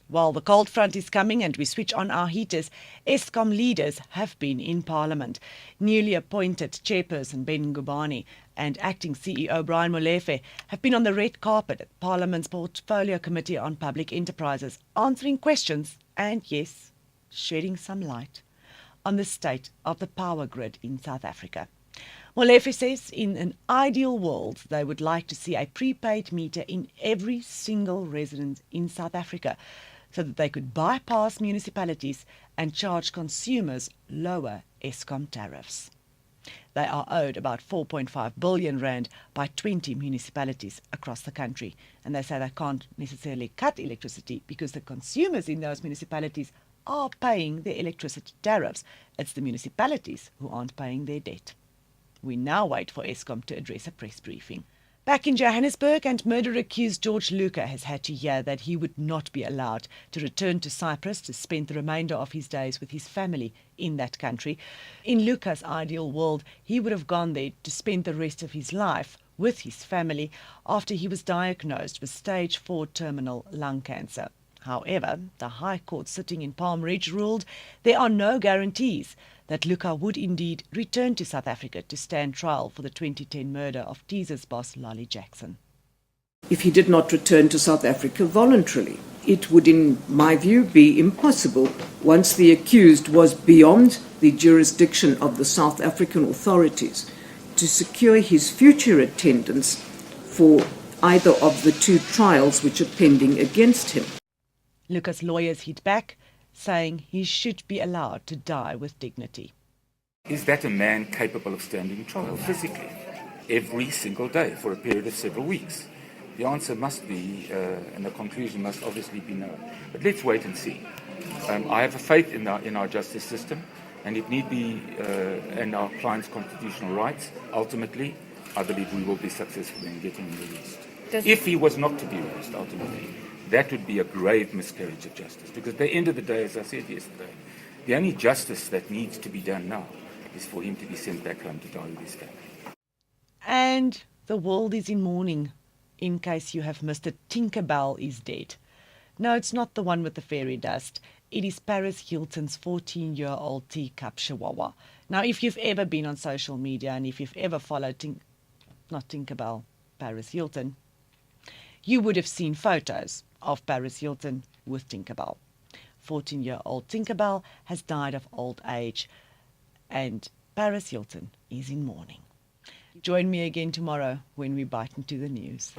While the cold front is coming and we switch on our heaters, Eskom leaders have been in Parliament. Newly appointed Chairperson Ben Ngubane and Acting CEO Brian Molefe have been on the red carpet at Parliament's Portfolio Committee on Public Enterprises, answering questions and, yes, shedding some light on the state of the power grid in South Africa. Molefe says in an ideal world they would like to see a prepaid meter in every single resident in South Africa, so that they could bypass municipalities and charge consumers lower Eskom tariffs. They are owed about 4.5 billion rand by 20 municipalities across the country, and they say they can't necessarily cut electricity because the consumers in those municipalities are paying their electricity tariffs. It's the municipalities who aren't paying their debt. We now wait for Eskom to address a press briefing. Back in Johannesburg, and murder-accused George Luca has had to hear that he would not be allowed to return to Cyprus to spend the remainder of his days with his family in that country. In Luca's ideal world, he would have gone there to spend the rest of his life with his family after he was diagnosed with stage 4 terminal lung cancer. However, the High Court sitting in Palm Ridge ruled there are no guarantees that Luca would indeed return to South Africa to stand trial for the 2010 murder of Teaser's boss Lolly Jackson. If he did not return to South Africa voluntarily, it would, in my view, be impossible once the accused was beyond the jurisdiction of the South African authorities to secure his future attendance for either of the 2 trials which are pending against him. Luca's lawyers hit back, saying he should be allowed to die with dignity. Is that a man capable of standing trial physically every single day for a period of several weeks? The answer must be, and the conclusion must obviously be no. But let's wait and see. I have a faith in our justice system, and if need be, and our clients' constitutional rights. Ultimately, I believe we will be successful in getting him released. If he was not to be released, ultimately, that would be a grave miscarriage of justice. Because at the end of the day, as I said yesterday, the only justice that needs to be done now is for him to be sent back home to die with his family. And the world is in mourning, in case you have missed it. Tinkerbell is dead. No, it's not the one with the fairy dust. It is Paris Hilton's 14-year-old teacup chihuahua. Now, if you've ever been on social media and if you've ever followed not Tinkerbell, Paris Hilton, you would have seen photos of Paris Hilton with Tinkerbell. 14-year-old Tinkerbell has died of old age, and Paris Hilton is in mourning. Join me again tomorrow when we bite into the news.